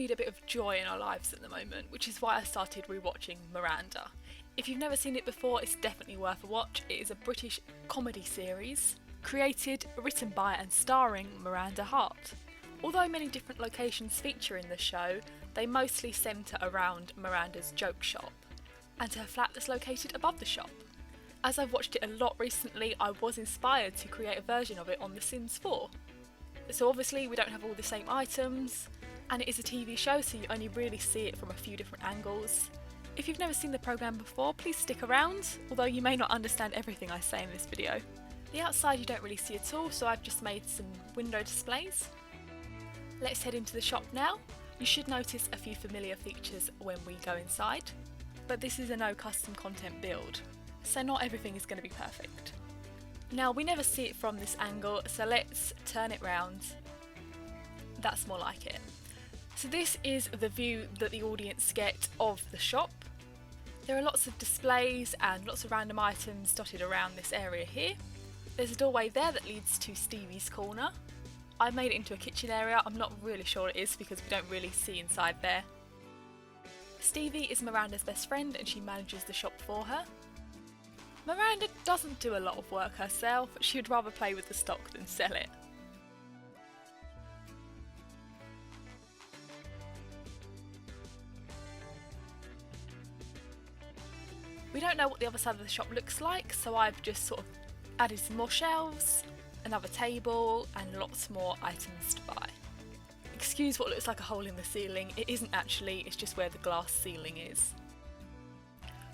need a bit of joy in our lives at the moment, which is why I started rewatching Miranda. If you've never seen it before, it's definitely worth a watch. It is a British comedy series created, written by and starring Miranda Hart. Although many different locations feature in the show, they mostly centre around Miranda's joke shop and her flat that's located above the shop. As I've watched it a lot recently, I was inspired to create a version of it on The Sims 4. So obviously we don't have all the same items, and it is a TV show, so you only really see it from a few different angles. If you've never seen the programme before, please stick around, although you may not understand everything I say in this video. The outside you don't really see at all, so I've just made some window displays. Let's head into the shop now. You should notice a few familiar features when we go inside, but this is a no custom content build, so not everything is going to be perfect. Now we never see it from this angle, so let's turn it round. That's more like it. So this is the view that the audience get of the shop. There are lots of displays and lots of random items dotted around this area here. There's a doorway there that leads to Stevie's corner. I made it into a kitchen area. I'm not really sure what it is because we don't really see inside there. Stevie is Miranda's best friend and she manages the shop for her. Miranda doesn't do a lot of work herself. She'd rather play with the stock than sell it. We don't know what the other side of the shop looks like, so I've just sort of added some more shelves, another table, and lots more items to buy. Excuse what looks like a hole in the ceiling, it isn't actually, it's just where the glass ceiling is.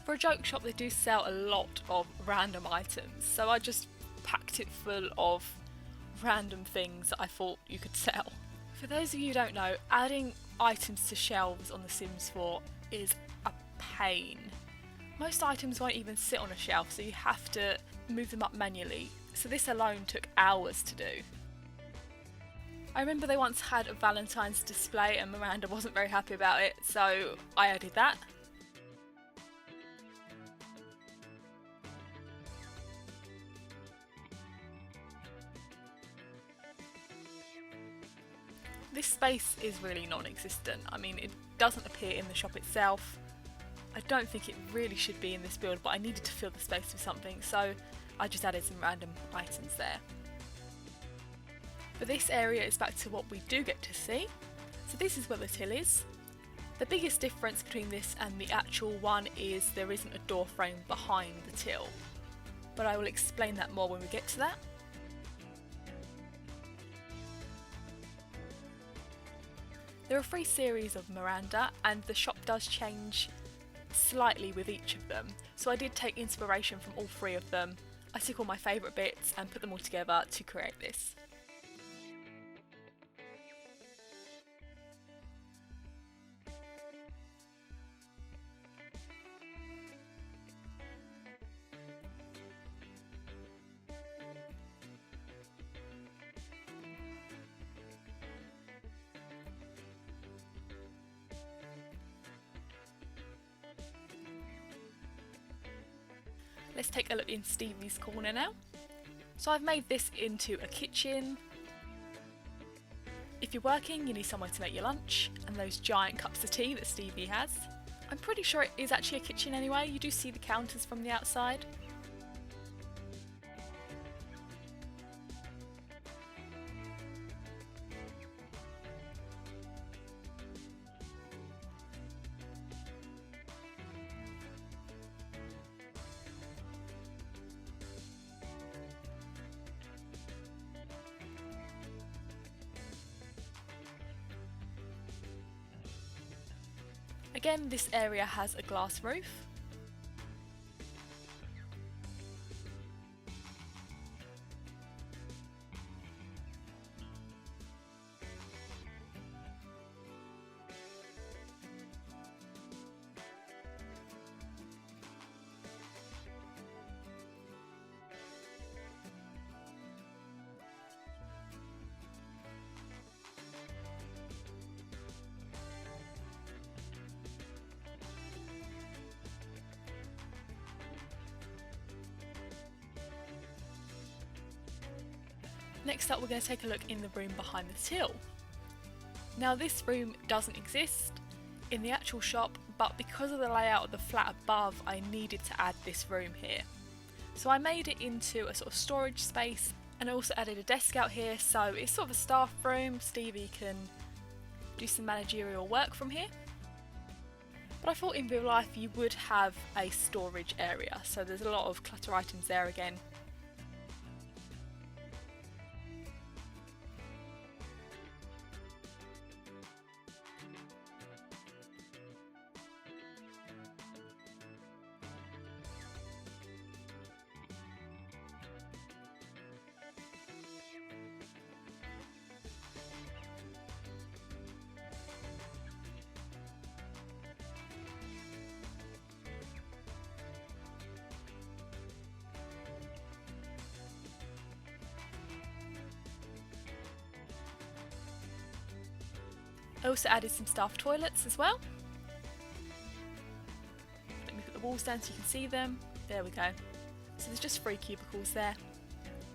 For a joke shop they do sell a lot of random items, so I just packed it full of random things that I thought you could sell. For those of you who don't know, adding items to shelves on The Sims 4 is a pain. Most items won't even sit on a shelf, so you have to move them up manually, so this alone took hours to do. I remember they once had a Valentine's display and Miranda wasn't very happy about it, so I added that. This space is really non-existent. I mean, it doesn't appear in the shop itself. I don't think it really should be in this build, but I needed to fill the space with something, so I just added some random items there. For this area, it's back to what we do get to see. So this is where the till is. The biggest difference between this and the actual one is there isn't a door frame behind the till, but I will explain that more when we get to that. There are 3 series of Miranda, and the shop does change slightly with each of them, so I did take inspiration from all 3 of them. I took all my favourite bits and put them all together to create this. Let's take a look in Stevie's corner now. So I've made this into a kitchen. If you're working, you need somewhere to make your lunch, and those giant cups of tea that Stevie has. I'm pretty sure it is actually a kitchen anyway, you do see the counters from the outside. Again, this area has a glass roof. Next up, we're going to take a look in the room behind the till. Now this room doesn't exist in the actual shop, but because of the layout of the flat above, I needed to add this room here. So I made it into a sort of storage space, and I also added a desk out here, so it's sort of a staff room. Stevie can do some managerial work from here. But I thought in real life you would have a storage area, so there's a lot of clutter items there again. I also added some staff toilets as well. Let me put the walls down so you can see them. There we go. So there's just 3 cubicles there.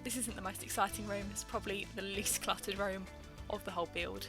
This isn't the most exciting room, it's probably the least cluttered room of the whole build.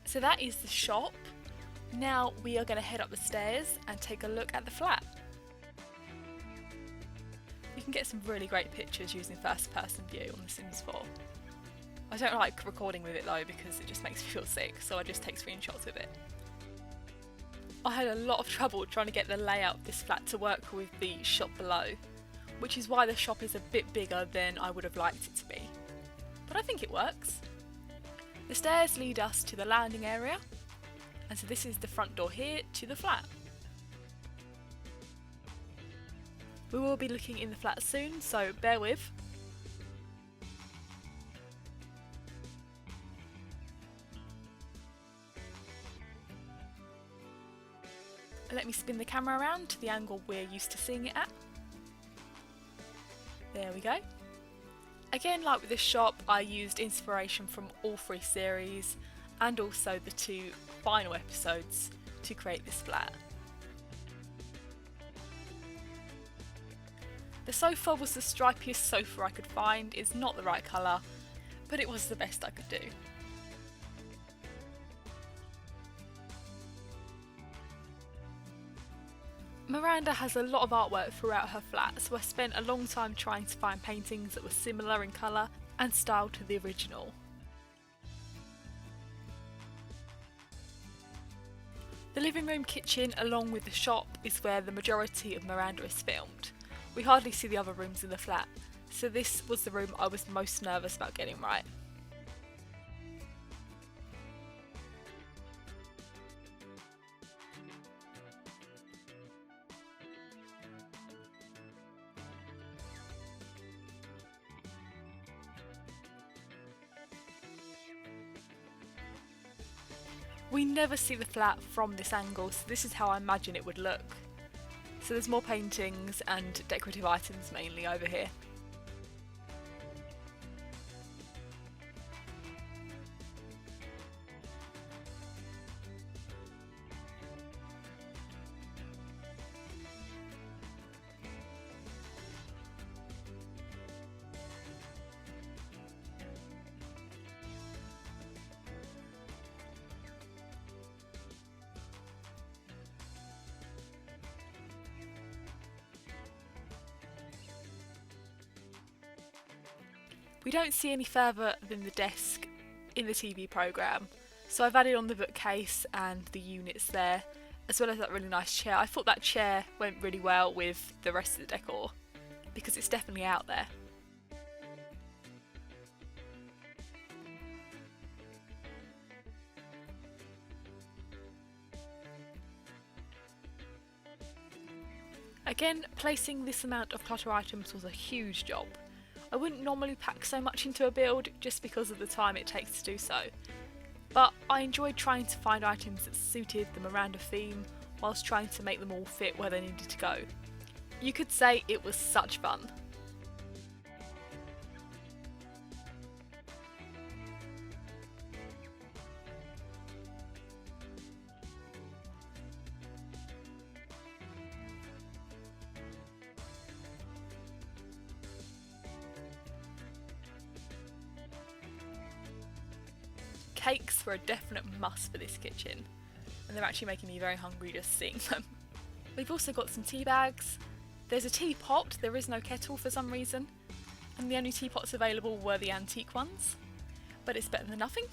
So that is the shop. Now we are going to head up the stairs and take a look at the flat. You can get some really great pictures using first person view on The Sims 4. I don't like recording with it though because it just makes me feel sick, so I just take screenshots with it. I had a lot of trouble trying to get the layout of this flat to work with the shop below, which is why the shop is a bit bigger than I would have liked it to be. But I think it works. The stairs lead us to the landing area, and so this is the front door here to the flat. We will be looking in the flat soon, so bear with. Let me spin the camera around to the angle we're used to seeing it at. There we go. Again, like with this shop, I used inspiration from all 3 series and also the 2 final episodes to create this flat. The sofa was the stripiest sofa I could find. It's not the right colour, but it was the best I could do. Miranda has a lot of artwork throughout her flat, so I spent a long time trying to find paintings that were similar in colour and style to the original. The living room kitchen along with the shop is where the majority of Miranda is filmed. We hardly see the other rooms in the flat, so this was the room I was most nervous about getting right. We never see the flat from this angle, so this is how I imagine it would look. So there's more paintings and decorative items mainly over here. We don't see any further than the desk in the TV programme, so I've added on the bookcase and the units there, as well as that really nice chair. I thought that chair went really well with the rest of the decor, because it's definitely out there. Again, placing this amount of clutter items was a huge job. I wouldn't normally pack so much into a build just because of the time it takes to do so, but I enjoyed trying to find items that suited the Miranda theme whilst trying to make them all fit where they needed to go. You could say it was such fun. Cakes were a definite must for this kitchen, and they're actually making me very hungry just seeing them. We've also got some tea bags. There's a teapot, there is no kettle for some reason, and the only teapots available were the antique ones, but it's better than nothing.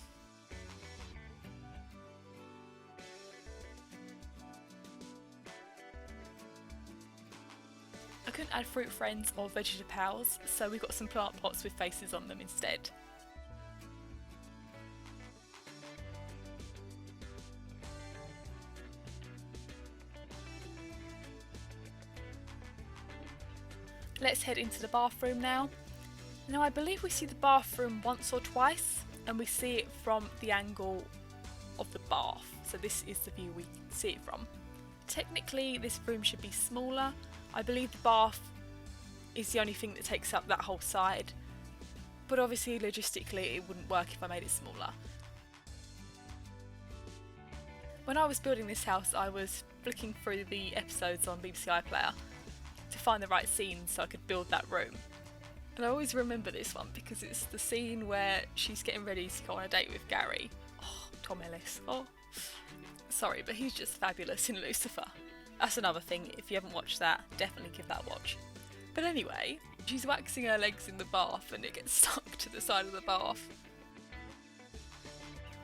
I couldn't add fruit friends or vegetative pals, so we got some plant pots with faces on them instead. Let's head into the bathroom now. Now I believe we see the bathroom once or twice, and we see it from the angle of the bath, so this is the view we see it from. Technically this room should be smaller. I believe the bath is the only thing that takes up that whole side, but obviously logistically it wouldn't work if I made it smaller. When I was building this house I was flicking through the episodes on BBC iPlayer to find the right scene so I could build that room. And I always remember this one because it's the scene where she's getting ready to go on a date with Gary. Oh, Tom Ellis. Oh, sorry, but he's just fabulous in Lucifer. That's another thing, if you haven't watched that, definitely give that a watch. But anyway, she's waxing her legs in the bath and it gets stuck to the side of the bath.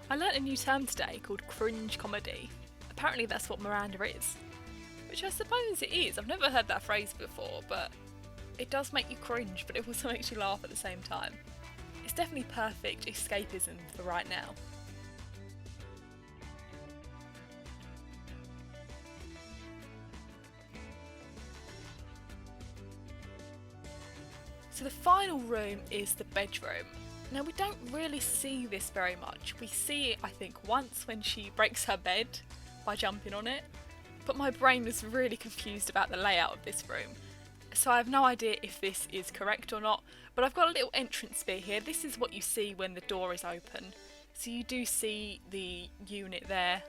I learnt a new term today called cringe comedy. Apparently that's what Miranda is. Which I suppose it is. I've never heard that phrase before, but it does make you cringe, but it also makes you laugh at the same time. It's definitely perfect escapism for right now. So the final room is the bedroom. Now we don't really see this very much. We see it I think once when she breaks her bed by jumping on it. But my brain was really confused about the layout of this room, so I have no idea if this is correct or not, but I've got a little entrance bit here. This is what you see when the door is open, so you do see the unit there,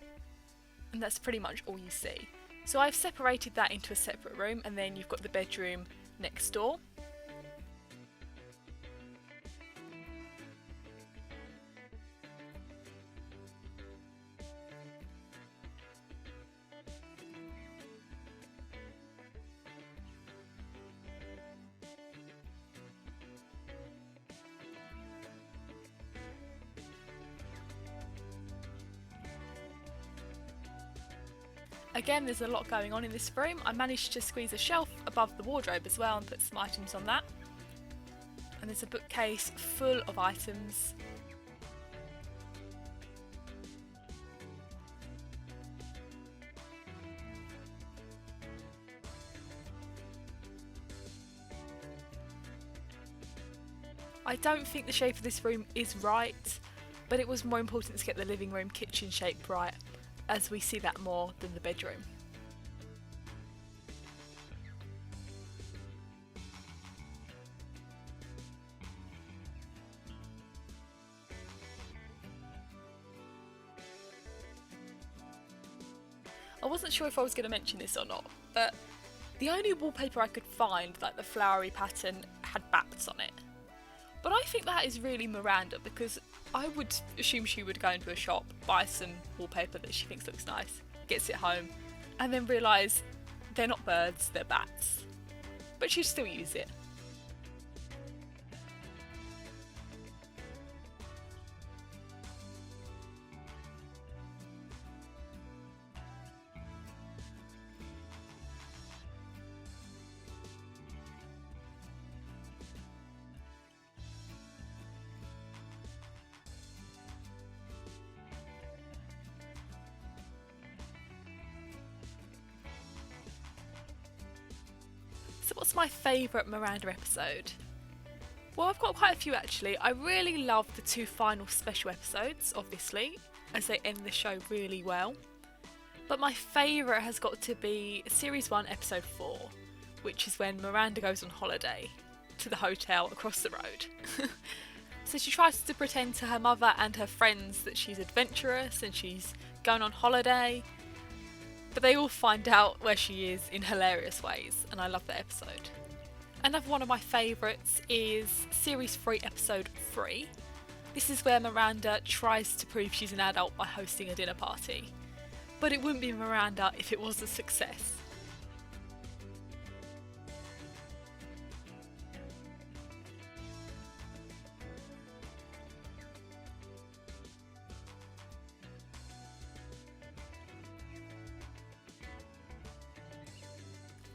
and that's pretty much all you see. So I've separated that into a separate room, and then you've got the bedroom next door. Again, there's a lot going on in this room. I managed to squeeze a shelf above the wardrobe as well and put some items on that. And there's a bookcase full of items. I don't think the shape of this room is right, but it was more important to get the living room kitchen shape right, as we see that more than the bedroom. I wasn't sure if I was going to mention this or not, but the only wallpaper I could find, like the flowery pattern, had bats on it. But I think that is really Miranda, because I would assume she would go into a shop, buy some wallpaper that she thinks looks nice, gets it home, and then realise they're not birds, they're bats. But she'd still use it. What's my favourite Miranda episode? Well, I've got quite a few actually. I really love the 2 final special episodes, obviously, as they end the show really well. But my favourite has got to be Series 1, Episode 4, which is when Miranda goes on holiday to the hotel across the road. So she tries to pretend to her mother and her friends that she's adventurous and she's going on holiday, but they all find out where she is in hilarious ways, and I love that episode. Another one of my favourites is Series 3, Episode 3. This is where Miranda tries to prove she's an adult by hosting a dinner party, but it wouldn't be Miranda if it was a success.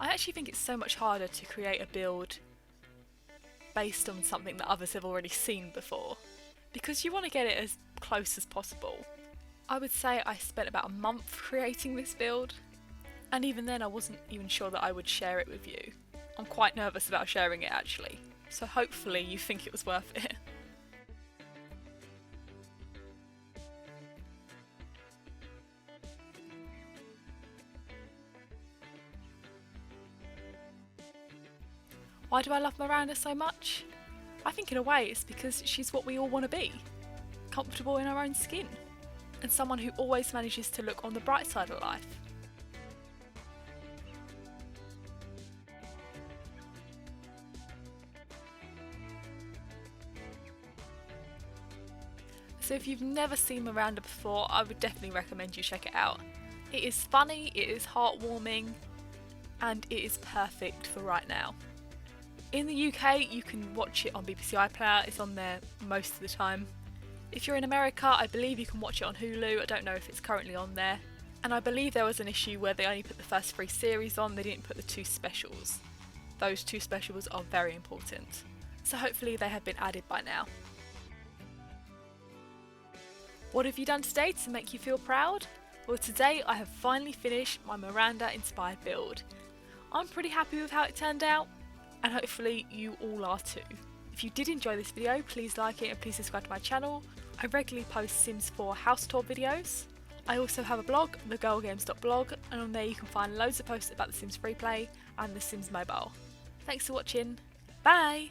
I actually think it's so much harder to create a build based on something that others have already seen before, because you want to get it as close as possible. I would say I spent about a month creating this build, and even then I wasn't even sure that I would share it with you. I'm quite nervous about sharing it actually, so hopefully you think it was worth it. Why do I love Miranda so much? I think in a way it's because she's what we all want to be. Comfortable in our own skin. And someone who always manages to look on the bright side of life. So if you've never seen Miranda before, I would definitely recommend you check it out. It is funny, it is heartwarming, and it is perfect for right now. In the UK, you can watch it on BBC iPlayer, it's on there most of the time. If you're in America, I believe you can watch it on Hulu, I don't know if it's currently on there. And I believe there was an issue where they only put the first 3 series on, they didn't put the 2 specials. Those 2 specials are very important. So hopefully they have been added by now. What have you done today to make you feel proud? Well, today I have finally finished my Miranda inspired build. I'm pretty happy with how it turned out, and hopefully you all are too. If you did enjoy this video, please like it and please subscribe to my channel. I regularly post Sims 4 house tour videos. I also have a blog, thegirlwhogames.blog, and on there you can find loads of posts about The Sims Freeplay and The Sims Mobile. Thanks for watching, bye!